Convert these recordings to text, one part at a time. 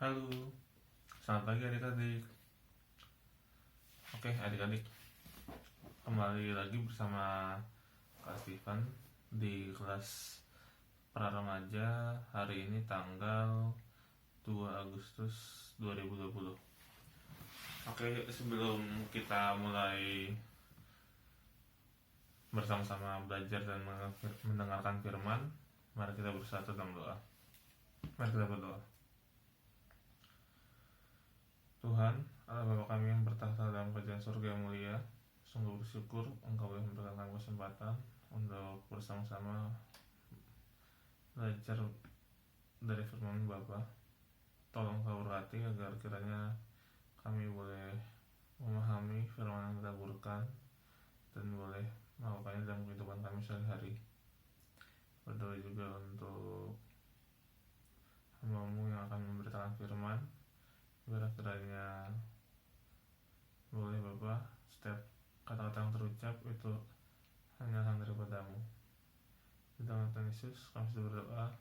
Halo, selamat pagi adik-adik. Oke adik-adik, kembali lagi bersama Kak Steven di kelas pra-remaja. Hari ini tanggal 2 Agustus 2020. Oke, sebelum kita mulai bersama-sama belajar dan mendengarkan firman, mari kita bersatu dalam doa. Mari kita berdoa. Tuhan, Allah Bapa kami yang bertahta dalam kerajaan surga yang mulia, sungguh bersyukur Engkau boleh memberikan kami kesempatan untuk bersama-sama belajar dari firman Bapa. Tolong Kau berkati agar kiranya kami boleh memahami firman yang kita berikan dan boleh melakukannya dalam kehidupan kami sehari-hari. Berdoa juga untuk hamba-Mu yang akan memberitakan firman, biar kiranya boleh Bapa, setiap kata-kata yang terucap itu hanya daripada-Mu. Di dalam Tuhan Yesus kami sudah berdoa.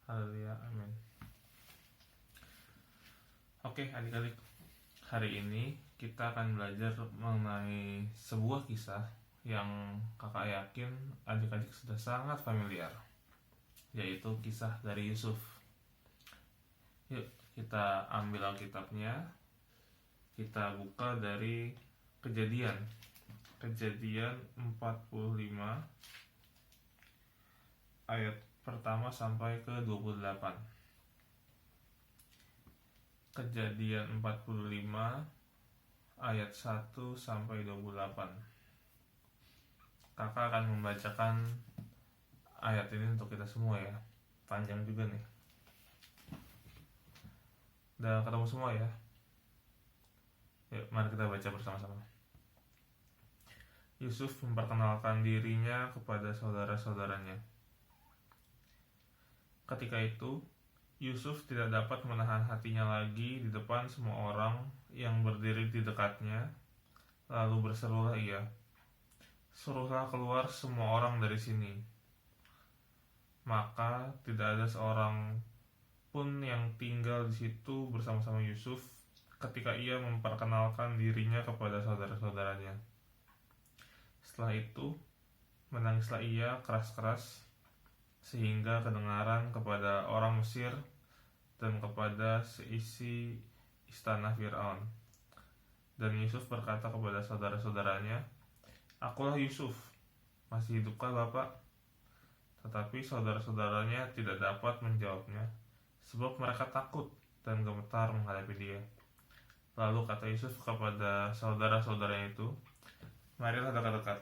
Haleluya, amin. Oke adik-adik, hari ini kita akan belajar mengenai sebuah kisah yang kakak yakin adik-adik sudah sangat familiar, yaitu kisah dari Yusuf. Yuk kita ambil Alkitabnya, kita buka dari Kejadian 45 ayat pertama sampai ke 28. Kejadian 45 ayat 1 sampai 28. Kakak akan membacakan ayat ini untuk kita semua ya. Panjang juga nih. Udah ketemu semua ya? Yuk, mari kita baca bersama-sama. Yusuf memperkenalkan dirinya kepada saudara-saudaranya. Ketika itu, Yusuf tidak dapat menahan hatinya lagi di depan semua orang yang berdiri di dekatnya. Lalu berserulah ia, "Suruhlah keluar semua orang dari sini." Maka tidak ada seorang pun yang tinggal di situ bersama-sama Yusuf ketika ia memperkenalkan dirinya kepada saudara-saudaranya. Setelah itu, menangislah ia keras-keras sehingga kedengaran kepada orang Mesir dan kepada seisi istana Fir'aun. Dan Yusuf berkata kepada saudara-saudaranya, "Akulah Yusuf, masih hidupkah Bapak?" Tetapi saudara-saudaranya tidak dapat menjawabnya, sebab mereka takut dan gemetar menghadapi dia. Lalu kata Yusuf kepada saudara-saudaranya itu, "Marilah dekat-dekat."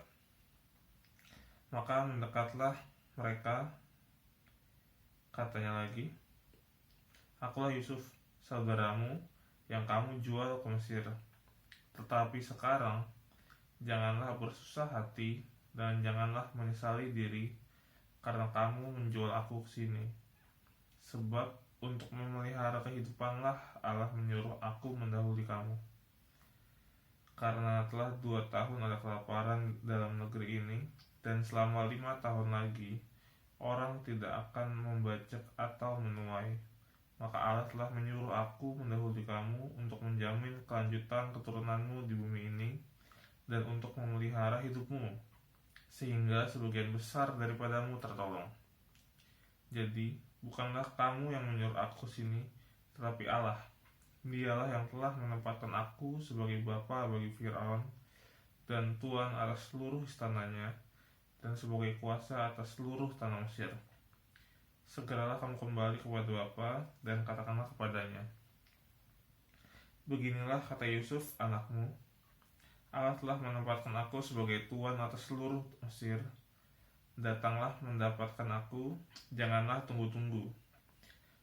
Maka mendekatlah mereka. Katanya lagi, "Akulah Yusuf, saudaramu yang kamu jual ke Mesir. Tetapi sekarang janganlah bersusah hati dan janganlah menyesali diri karena kamu menjual aku ke sini. Sebab untuk memelihara kehidupanlah Allah menyuruh aku mendahului kamu. Karena telah 2 tahun ada kelaparan dalam negeri ini, dan selama 5 tahun lagi orang tidak akan membajak atau menuai. Maka Allah telah menyuruh aku mendahului kamu untuk menjamin kelanjutan keturunanmu di bumi ini dan untuk memelihara hidupmu, sehingga sebagian besar daripadamu tertolong. Jadi bukanlah kamu yang menyuruh aku sini, tetapi Allah. Dialah yang telah menempatkan aku sebagai bapa bagi Fir'aun dan tuan atas seluruh istananya, dan sebagai kuasa atas seluruh tanah Mesir. Segeralah kamu kembali kepada Bapa dan katakanlah kepadanya, 'Beginilah kata Yusuf anakmu, Allah telah menempatkan aku sebagai tuan atas seluruh Mesir. Datanglah mendapatkan aku, janganlah tunggu-tunggu.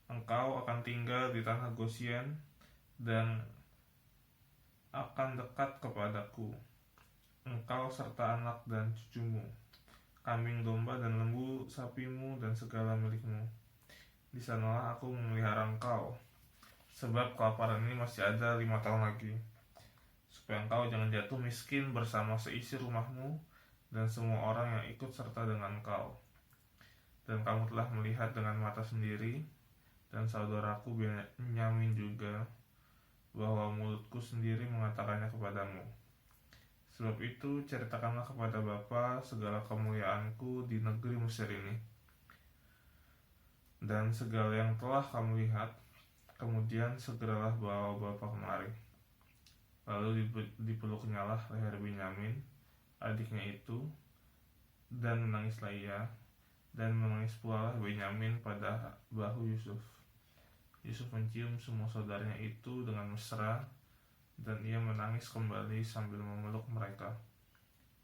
Engkau akan tinggal di tanah Gosyen dan akan dekat kepadaku, engkau serta anak dan cucumu, kambing domba dan lembu sapimu dan segala milikmu. Di sanalah aku memelihara engkau, sebab kelaparan ini masih ada 5 tahun lagi, supaya engkau jangan jatuh miskin bersama seisi rumahmu dan semua orang yang ikut serta dengan engkau. Dan kamu telah melihat dengan mata sendiri dan saudaraku Benyamin juga, bahwa mulutku sendiri mengatakannya kepadamu. Sebab itu ceritakanlah kepada Bapa segala kemuliaanku di negeri Mesir ini, dan segala yang telah kamu lihat. Kemudian segeralah bawa Bapa kemari. Lalu dipeluknyalah leher Benyamin, adiknya itu, dan menangislah ia, dan menangis pula Benyamin pada bahu Yusuf. Yusuf mencium semua saudaranya itu dengan mesra, dan ia menangis kembali sambil memeluk mereka.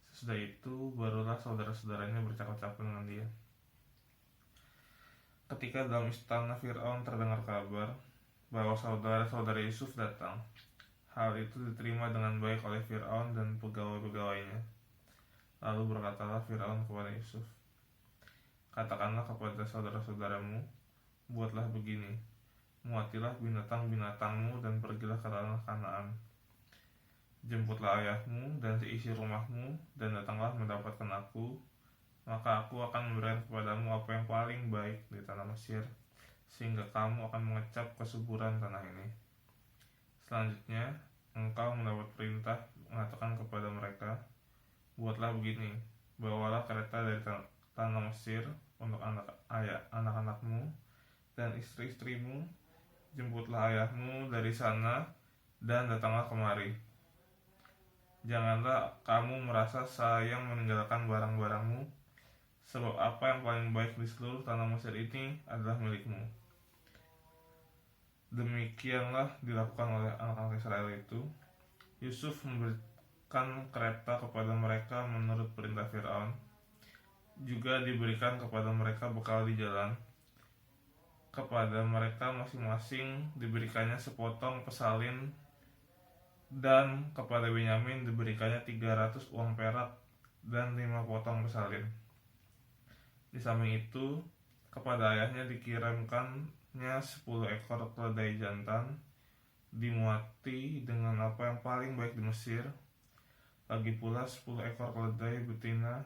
Sesudah itu barulah saudara-saudaranya bercakap-cakap dengan dia. Ketika dalam istana Fir'aun terdengar kabar bahwa saudara-saudara Yusuf datang, hal itu diterima dengan baik oleh Fir'aun dan pegawai-pegawainya. Lalu berkatalah Fir'aun kepada Yusuf, katakanlah kepada saudara-saudaramu, buatlah begini, muatilah binatang-binatangmu dan pergilah ke tanah Kanaan. Jemputlah ayahmu dan seisi rumahmu, dan datanglah mendapatkan aku, maka aku akan memberikan kepadamu apa yang paling baik di tanah Mesir, sehingga kamu akan mengecap kesuburan tanah ini. Selanjutnya, engkau mendapat perintah mengatakan kepada mereka, buatlah begini, bawalah kereta dari tanah Mesir untuk anak-anakmu dan istri-istrimu, jemputlah ayahmu dari sana, dan datanglah kemari. Janganlah kamu merasa sayang meninggalkan barang-barangmu, sebab apa yang paling baik di seluruh tanah Mesir ini adalah milikmu. Demikianlah dilakukan oleh anak-anak Israel itu. Yusuf memberikan kereta kepada mereka menurut perintah Fir'aun. Juga diberikan kepada mereka bekal di jalan. Kepada mereka masing-masing diberikannya sepotong pesalin, dan kepada Benyamin diberikannya 300 uang perak dan 5 potong pesalin. Di samping itu, kepada ayahnya dikirimkannya 10 ekor keledai jantan, dimuati dengan apa yang paling baik di Mesir. Lagi pula 10 ekor keledai betina,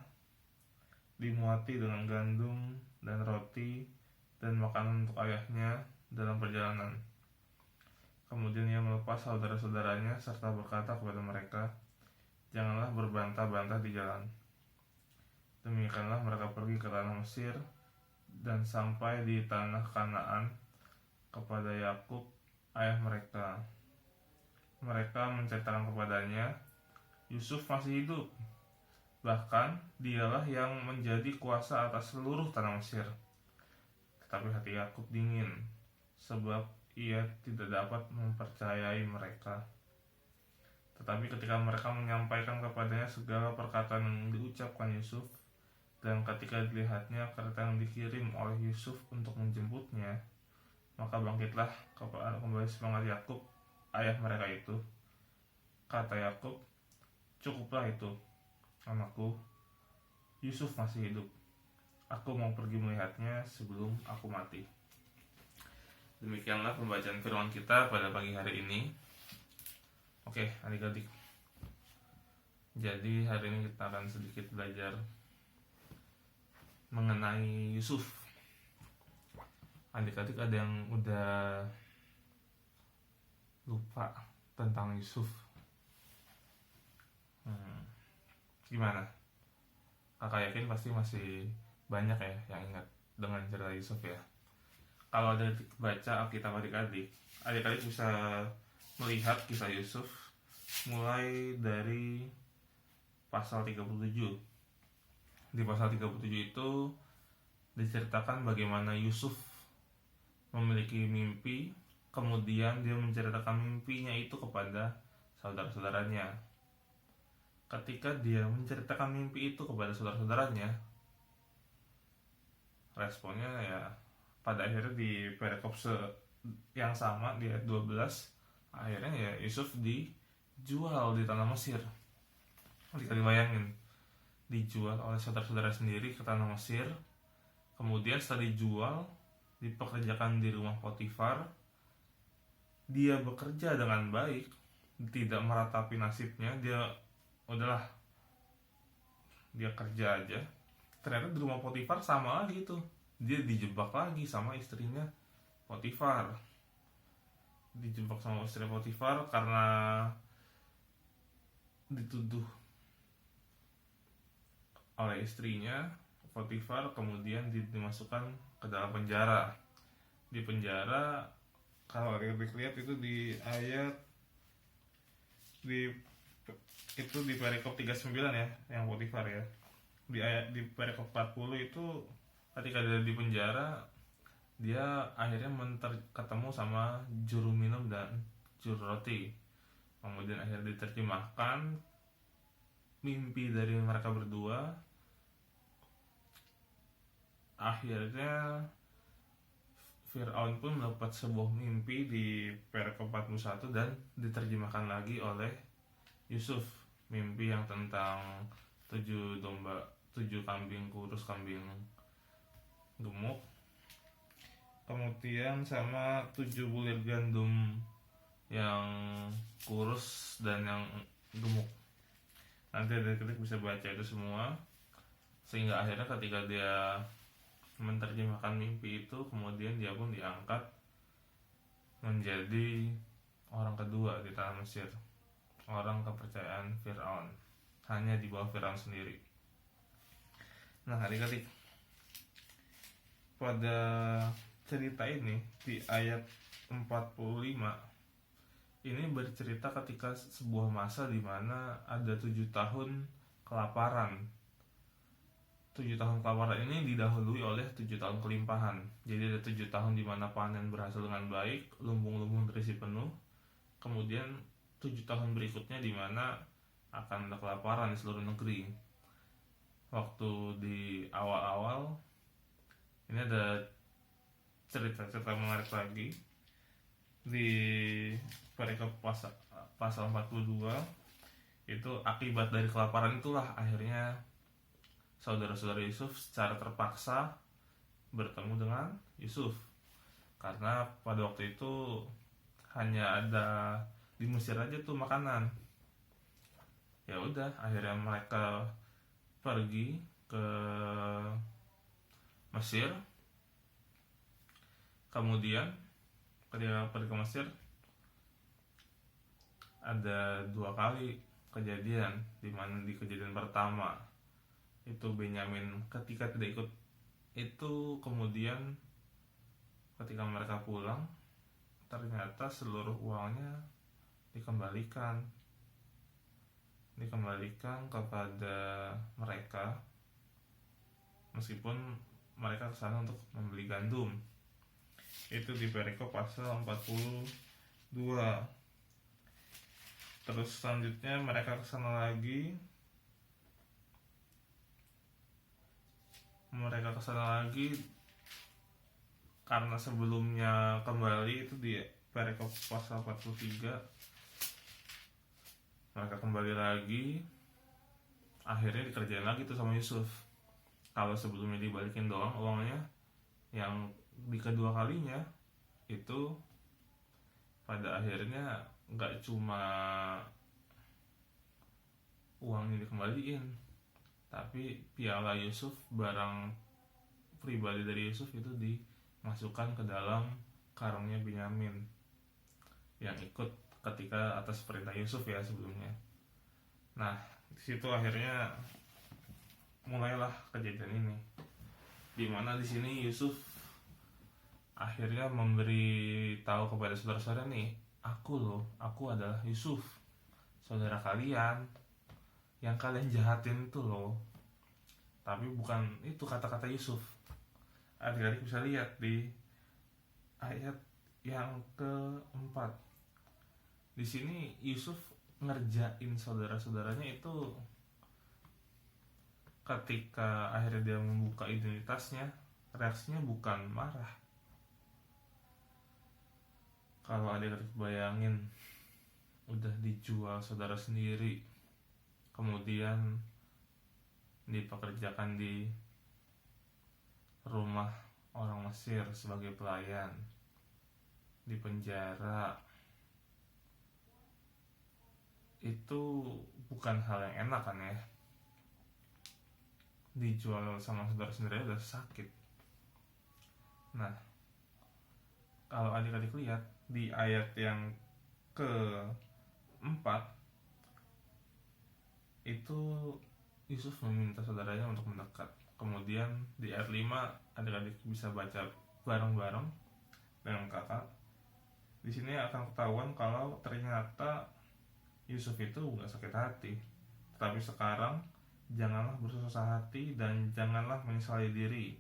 dimuati dengan gandum dan roti dan makanan untuk ayahnya dalam perjalanan. Kemudian ia melepas saudara-saudaranya serta berkata kepada mereka, janganlah berbantah-bantah di jalan. Demikianlah mereka pergi ke tanah Mesir dan sampai di tanah Kanaan kepada Yakub ayah mereka. Mereka menceritakan kepadanya, Yusuf masih hidup, bahkan dialah yang menjadi kuasa atas seluruh tanah Mesir. Tetapi hati Yakub dingin, sebab ia tidak dapat mempercayai mereka. Tetapi ketika mereka menyampaikan kepadanya segala perkataan yang diucapkan Yusuf, dan ketika dilihatnya kereta yang dikirim oleh Yusuf untuk menjemputnya, maka bangkitlah kembali semangat Yakub ayah mereka itu. Kata Yakub, cukuplah itu, anakku, Yusuf masih hidup. Aku mau pergi melihatnya sebelum aku mati. Demikianlah pembacaan firman kita pada pagi hari ini. Oke, adik-adik. Jadi hari ini kita akan sedikit belajar mengenai Yusuf. Adik-adik ada yang udah lupa tentang Yusuf? Gimana? Kakak yakin pasti masih banyak ya yang ingat dengan cerita Yusuf ya. Kalau ada baca Alkitab adik-adik bisa melihat kisah Yusuf mulai dari pasal 37. Di pasal 37 itu diceritakan bagaimana Yusuf memiliki mimpi, kemudian dia menceritakan mimpinya itu kepada saudara-saudaranya. Ketika dia menceritakan mimpi itu kepada saudara-saudaranya, responnya ya pada akhirnya di perikop yang sama di ayat 12, akhirnya ya Yusuf dijual di tanah Mesir. Dikali bayangin, dijual oleh saudara-saudara sendiri ke tanah Mesir. Kemudian setelah dijual, dipekerjakan di rumah Potifar. Dia bekerja dengan baik, tidak meratapi nasibnya. Dia kerja aja. Ternyata di rumah Potifar sama lagi tuh, dia dijebak lagi sama istrinya Potifar. Dijebak sama istri Potifar karena dituduh oleh istrinya Potifar, kemudian dimasukkan ke dalam penjara. Di penjara, kalau lihat itu di ayat di itu di perikop 39 ya, yang Potifar ya. Di perikop 40 itu ketika dia di penjara, dia akhirnya ketemu sama juru minum dan juru roti. Kemudian akhirnya diterjemahkan mimpi dari mereka berdua. Akhirnya Fir'aun pun mendapat sebuah mimpi di perikop 41 dan diterjemahkan lagi oleh Yusuf. Mimpi yang tentang 7 kambing kurus, kambing gemuk, kemudian sama 7 bulir gandum yang kurus dan yang gemuk. Nanti adik-adik bisa baca itu semua, sehingga akhirnya ketika dia menerjemahkan mimpi itu, kemudian dia pun diangkat menjadi orang kedua di tanah Mesir, orang kepercayaan Fir'aun, hanya di bawah Fir'aun sendiri. Nah, adik-adik, pada cerita ini di ayat 45 ini bercerita ketika sebuah masa di mana ada 7 tahun kelaparan. 7 tahun kelaparan ini didahului oleh 7 tahun kelimpahan. Jadi ada 7 tahun di mana panen berhasil dengan baik, lumbung-lumbung terisi penuh. Kemudian 7 tahun berikutnya di mana akan ada kelaparan di seluruh negeri. Waktu di awal-awal ini ada cerita-cerita menarik lagi di perikop pasal 42. Itu akibat dari kelaparan itulah akhirnya saudara-saudara Yusuf secara terpaksa bertemu dengan Yusuf, karena pada waktu itu hanya ada di Mesir aja tuh makanan. Ya udah, akhirnya mereka pergi ke Mesir. Kemudian ketika pergi ke Mesir ada 2 kali kejadian, di mana di kejadian pertama itu Benyamin ketika tidak ikut itu, kemudian ketika mereka pulang ternyata seluruh uangnya dikembalikan kepada mereka, meskipun mereka kesana untuk membeli gandum. Itu di perikop pasal 42. Terus selanjutnya mereka kesana lagi karena sebelumnya kembali itu di perikop pasal 43. Mereka kembali lagi, akhirnya dikerjain lagi tuh sama Yusuf. Kalau sebelumnya dibalikin doang uangnya, yang di kedua kalinya itu pada akhirnya nggak cuma uangnya dikembaliin, tapi piala Yusuf, barang pribadi dari Yusuf itu dimasukkan ke dalam karungnya Benyamin yang ikut ketika atas perintah Yusuf ya sebelumnya. Nah, di situ akhirnya mulailah kejadian ini, di mana di sini Yusuf akhirnya memberi tahu kepada saudara-saudara nih, aku adalah Yusuf, saudara kalian yang kalian jahatin itu loh. Tapi bukan itu kata-kata Yusuf. Adik-adik bisa lihat di ayat yang keempat. Di sini Yusuf ngerjain saudara-saudaranya itu ketika akhirnya dia membuka identitasnya, reaksinya bukan marah. Kalau adik-adik bayangin, udah dijual saudara sendiri, kemudian dipekerjakan di rumah orang Mesir sebagai pelayan, di penjara, itu bukan hal yang enak kan ya. Dijual sama saudara sendiri udah sakit. Nah, kalau adik-adik lihat di ayat yang keempat itu Yusuf meminta saudaranya untuk mendekat. Kemudian di ayat 5 adik-adik bisa baca bareng-bareng dengan kakak. Di sini akan ketahuan kalau ternyata Yusuf itu nggak sakit hati. Tetapi sekarang janganlah bersusah hati dan janganlah menyesali diri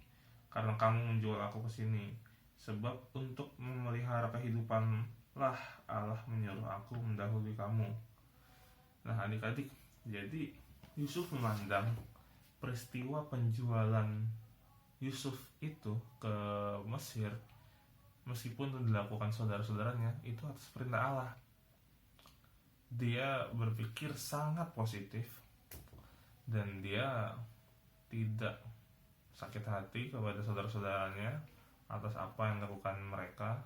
karena kamu menjual aku ke sini. Sebab untuk memelihara kehidupan lah Allah menyuruh aku mendahului kamu. Nah adik-adik, jadi Yusuf memandang peristiwa penjualan Yusuf itu ke Mesir, meskipun itu dilakukan saudara-saudaranya, itu atas perintah Allah. Dia berpikir sangat positif dan dia tidak sakit hati kepada saudara-saudaranya atas apa yang dilakukan mereka,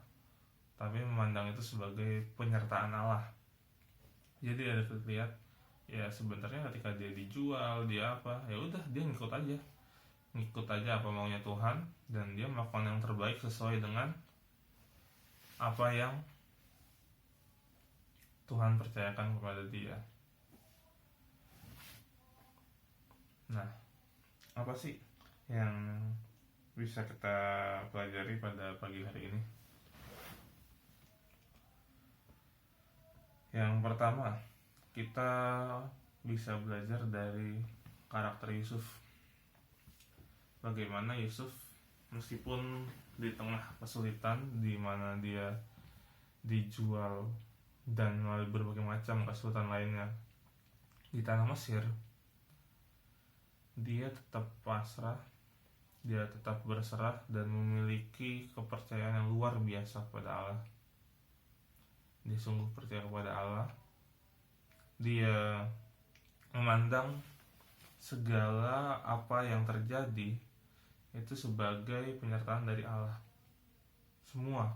tapi memandang itu sebagai penyertaan Allah. Jadi ada lihat ya sebenarnya ketika dia dijual, dia apa, ya udah dia ngikut aja apa maunya Tuhan, dan dia melakukan yang terbaik sesuai dengan apa yang Tuhan percayakan kepada dia. Nah, apa sih yang bisa kita pelajari pada pagi hari ini? Yang pertama, kita bisa belajar dari karakter Yusuf. Bagaimana Yusuf meskipun di tengah kesulitan di mana dia dijual dan melalui berbagai macam kesulitan lainnya di tanah Mesir, dia tetap pasrah, dia tetap berserah dan memiliki kepercayaan yang luar biasa kepada Allah. Dia sungguh percaya kepada Allah. Dia memandang segala apa yang terjadi itu sebagai penyertaan dari Allah. Semua,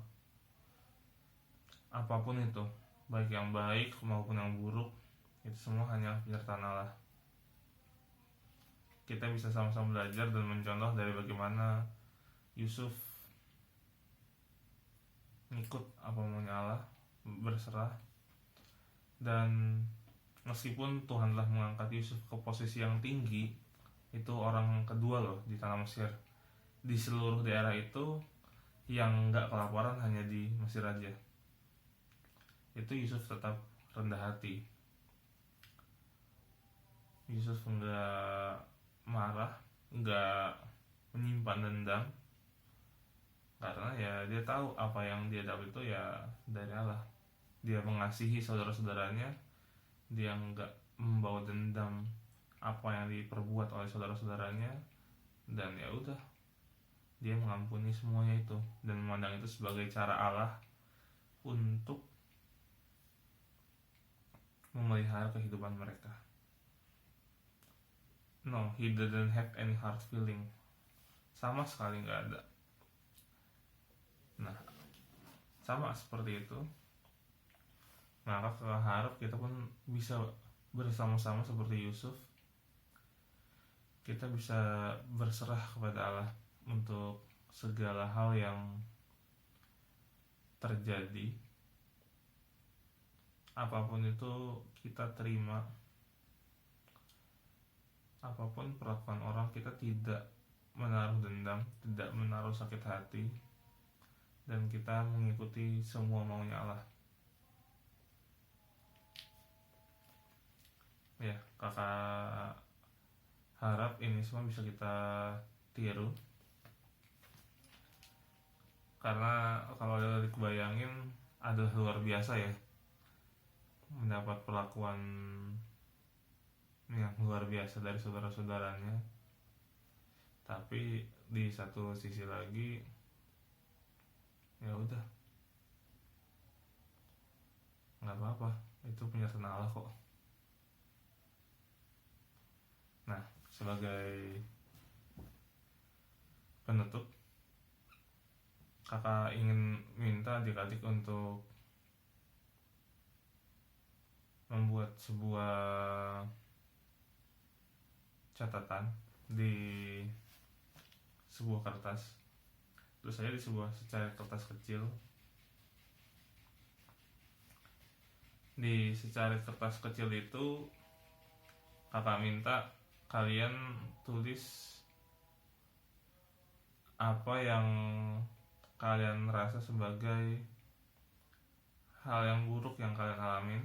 apapun itu, baik yang baik maupun yang buruk, itu semua hanya penyertaan Allah. Kita bisa sama-sama belajar dan mencontoh dari bagaimana Yusuf ngikut apa maunya Allah, berserah, dan meskipun Tuhan telah mengangkat Yusuf ke posisi yang tinggi, itu orang kedua loh di tanah Mesir. Di seluruh daerah itu yang gak kelaparan hanya di Mesir aja. Itu Yusuf tetap rendah hati. Yusuf gak marah, gak menyimpan dendam, karena ya dia tahu apa yang dia dapat itu ya dari Allah. Dia mengasihi saudara-saudaranya, dia nggak membawa dendam apa yang diperbuat oleh saudara-saudaranya, dan ya udah dia mengampuni semuanya itu dan memandang itu sebagai cara Allah untuk memelihara kehidupan mereka. No, he didn't have any hard feeling, sama sekali nggak ada. Nah, sama seperti itu, maka kita harap kita pun bisa bersama-sama seperti Yusuf. Kita bisa berserah kepada Allah untuk segala hal yang terjadi. Apapun itu kita terima. Apapun perlakuan orang, kita tidak menaruh dendam, tidak menaruh sakit hati, dan kita mengikuti semua maunya Allah. Ya, kakak harap ini semua bisa kita tiru, karena kalau dibayangin adalah luar biasa ya, mendapat perlakuan yang luar biasa dari saudara-saudaranya. Tapi di satu sisi lagi ya udah, nggak apa-apa, itu penyertaan Allah kok. Nah, sebagai penutup, kakak ingin minta adik-adik untuk membuat sebuah catatan di sebuah kertas, terus saya di sebuah secari kertas kecil, Di secari kertas kecil itu kakak minta kalian tulis apa yang kalian rasa sebagai hal yang buruk yang kalian alamin,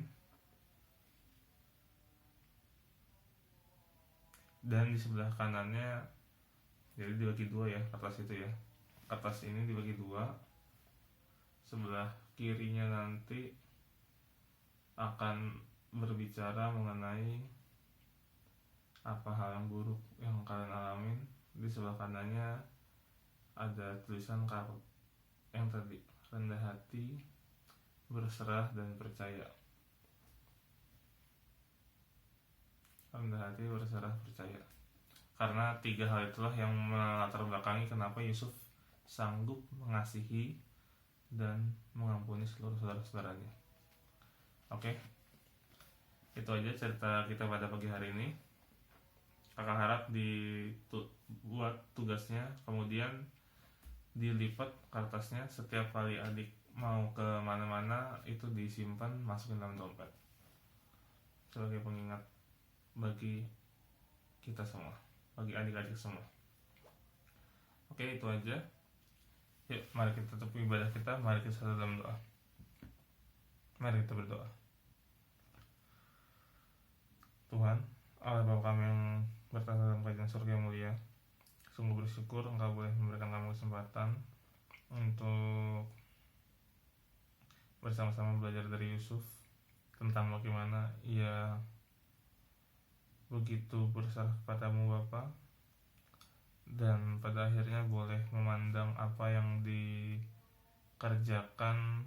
dan di sebelah kanannya, jadi dibagi dua ya kertas itu ya, kertas ini dibagi dua. Sebelah kirinya nanti akan berbicara mengenai apa hal yang buruk yang kalian alamin. Di sebelah kanannya ada tulisan yang tadi, rendah hati, berserah dan percaya. Rendah hati, berserah, percaya. Karena tiga hal itulah yang melatar belakangi kenapa Yusuf sanggup mengasihi dan mengampuni seluruh saudara-saudaranya. Oke, itu aja cerita kita pada pagi hari ini. Kakak harap buat tugasnya, kemudian dilipat kertasnya. Setiap kali adik mau ke mana-mana itu disimpan, masukin dalam dompet sebagai pengingat bagi kita semua, bagi adik-adik semua. Oke, itu aja. Yuk, mari kita tutup ibadah kita. Mari kita dalam doa. Mari kita berdoa. Tuhan, Allah Bapa kami yang bertahta dalam kerajaan surga yang mulia, sungguh bersyukur Engkau boleh memberikan kami kesempatan untuk bersama-sama belajar dari Yusuf tentang bagaimana ia begitu berserah kepadamu Bapa, dan pada akhirnya boleh memandang apa yang dikerjakan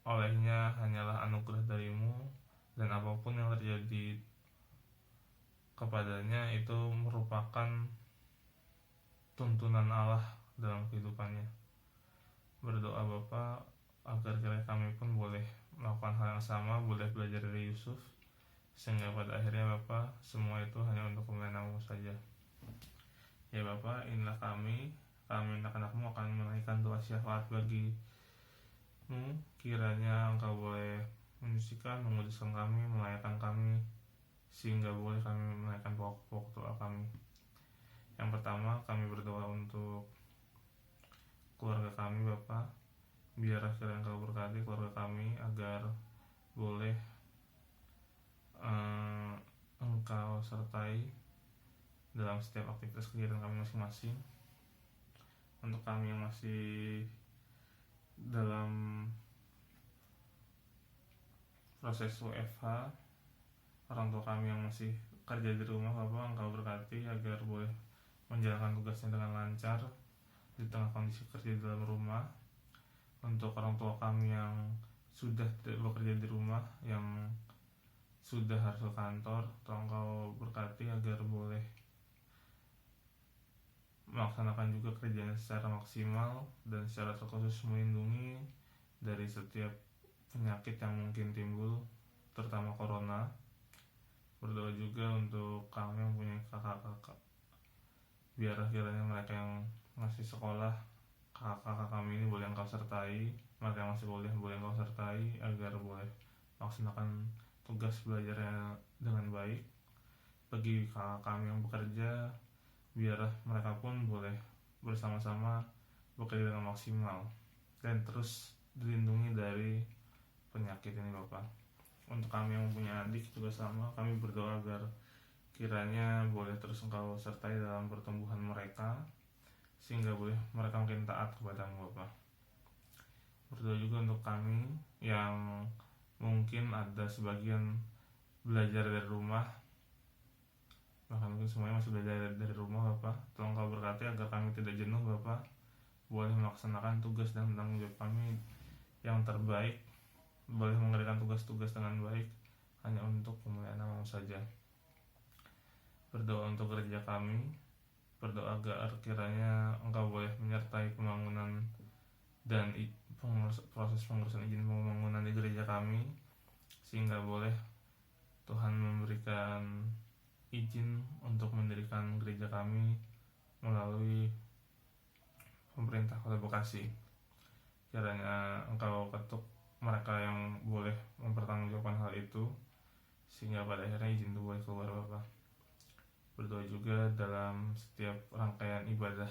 olehnya hanyalah anugerah darimu, dan apapun yang terjadi kepadanya itu merupakan tuntunan Allah dalam kehidupannya. Berdoa Bapa agar kiranya kami pun boleh melakukan hal yang sama, boleh belajar dari Yusuf, sehingga pada akhirnya Bapa semua itu hanya untuk kemuliaan nama-Mu saja. Ya Bapa, inilah kami anak-anakmu akan menaikkan doa syafaat bagi-Mu. Kiranya Engkau boleh menyucikan, menguduskan kami, melayakkan kami, sehingga boleh kami menaikkan pokok-pokok doa kami. Yang pertama, kami berdoa untuk keluarga kami Bapa. Biar kiranya Engkau berkati keluarga kami agar boleh Engkau sertai dalam setiap aktivitas kegiatan kami masing-masing. Untuk kami yang masih dalam proses WFH, orang tua kami yang masih kerja di rumah Bapak, Engkau berkati agar boleh menjalankan tugasnya dengan lancar di tengah kondisi kerja di dalam rumah. Untuk orang tua kami yang sudah tidak bekerja di rumah, yang sudah harus ke kantor, tolong Engkau berkati agar boleh melaksanakan juga kerjanya secara maksimal dan secara terkhusus melindungi dari setiap penyakit yang mungkin timbul, terutama corona. Berdoa juga untuk kami yang punya kakak-kakak, biar kiranya mereka yang masih sekolah, kakak-kakak kami ini boleh Engkau sertai, mereka yang masih kuliah boleh Engkau sertai agar boleh melaksanakan tugas belajarnya dengan baik. Bagi kakak kami yang bekerja, biar mereka pun boleh bersama-sama bekerja dengan maksimal dan terus dilindungi dari penyakit ini Bapak. Untuk kami yang punya adik juga sama, kami berdoa agar kiranya boleh terus Engkau sertai dalam pertumbuhan mereka, sehingga boleh mereka makin taat kepadamu Bapak. Berdoa juga untuk kami yang mungkin ada sebagian belajar dari rumah, bahkan mungkin semuanya masih belajar dari rumah Bapak. Tolong Kau berkati agar kami tidak jenuh Bapak, boleh melaksanakan tugas dan tanggung jawab kami yang terbaik, boleh mengerjakan tugas-tugas dengan baik hanya untuk kemuliaan nama-Mu saja. Berdoa untuk gereja kami, berdoa agar kiranya Engkau boleh menyertai pembangunan dan proses pengurusan izin pembangunan di gereja kami, sehingga boleh Tuhan memberikan izin untuk mendirikan gereja kami melalui pemerintah Kota Bekasi. Kiranya Engkau ketuk mereka yang boleh mempertanggungjawabkan hal itu, sehingga pada akhirnya izin itu boleh keluar Bapak. Berdoa juga dalam setiap rangkaian ibadah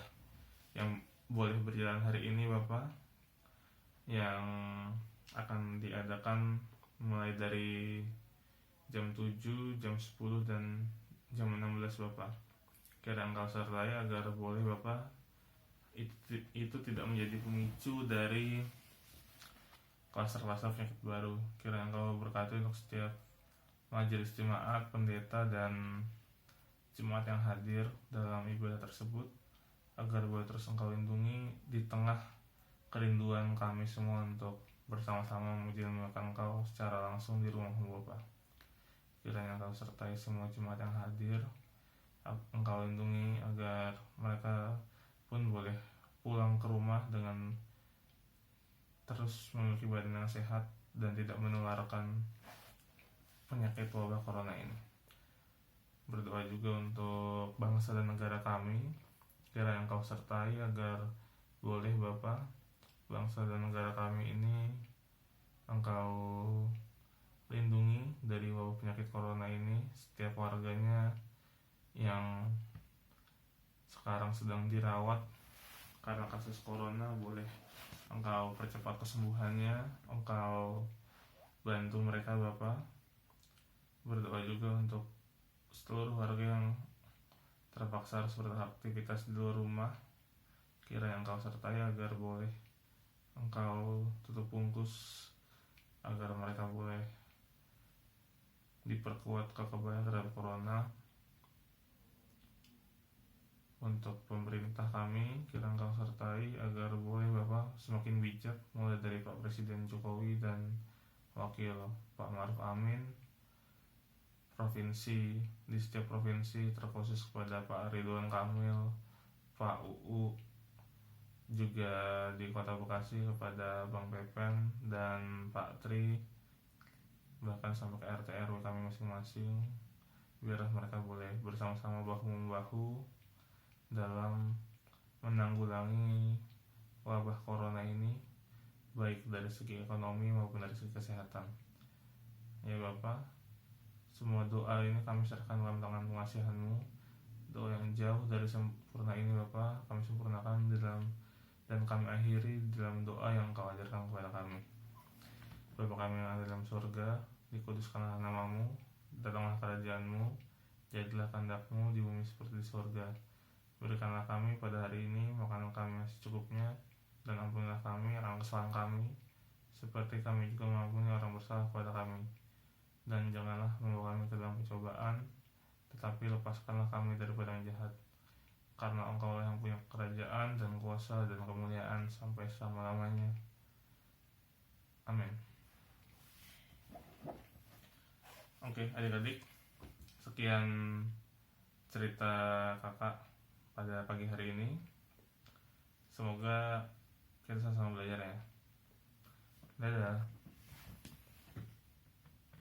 yang boleh berjalan hari ini Bapak, yang akan diadakan mulai dari jam 7, jam 10, dan jam 16 Bapak. Kiranya Engkau sertai agar boleh Bapak itu tidak menjadi pemicu dari klaster-klaster penyakit baru. Kiranya Engkau berkati untuk setiap majelis jemaat, pendeta, dan jemaat yang hadir dalam ibadah tersebut, agar boleh terus Engkau lindungi di tengah kerinduan kami semua untuk bersama-sama memuji dan memuliakan Engkau secara langsung di rumah-Mu Bapa. Kiranya Engkau sertai semua jemaat yang hadir, Engkau lindungi agar mereka pun boleh pulang ke rumah dengan terus memiliki badan yang sehat dan tidak menularkan penyakit wabah corona ini. Berdoa juga untuk bangsa dan negara kami, kiranya Engkau sertai agar boleh Bapa, bangsa dan negara kami ini Engkau lindungi dari wabah penyakit corona ini. Setiap warganya yang sekarang sedang dirawat karena kasus corona, boleh Engkau percepat kesembuhannya, Engkau bantu mereka Bapa. Berdoa juga untuk seluruh warga yang terpaksa harus beraktivitas di luar rumah, kiranya Engkau sertai agar boleh Engkau tutup bungkus, agar mereka boleh diperkuat kekebalan terhadap corona. Untuk pemerintah kami, kiranya Engkau sertai agar boleh Bapak semakin bijak, mulai dari Pak Presiden Jokowi dan Wakil Pak Maruf Amin, provinsi, di setiap provinsi, terkhusus kepada Pak Ridwan Kamil, Pak UU, juga di Kota Bekasi kepada Bang Pepen dan Pak Tri, bahkan sampai ke RT RW kami masing-masing, biar mereka boleh bersama-sama bahu-membahu dalam menanggulangi wabah corona ini, baik dari segi ekonomi maupun dari segi kesehatan. Ya Bapak, semua doa ini kami serahkan dalam tangan pengasihan-Mu. Doa yang jauh dari sempurna ini Bapak, kami sempurnakan di dalam, dan kami akhiri di dalam doa yang Kau ajarkan kepada kami. Bapa kami yang ada dalam surga, dikuduskanlah nama-Mu, datanglah kerajaan-Mu, jadilah kehendak-Mu di bumi seperti di surga. Berikanlah kami pada hari ini makanan kami yang secukupnya, dan ampunilah kami akan kesalahan kami, seperti kami juga mengampuni orang bersalah kepada kami. Dan janganlah membawa kami ke dalam pencobaan, tetapi lepaskanlah kami daripada yang jahat. Karena Engkau yang punya kerajaan dan kuasa dan kemuliaan sampai selama-lamanya. Amin. Oke, adik-adik, sekian cerita kakak pada pagi hari ini. Semoga kita sama-sama belajar ya. Dadah.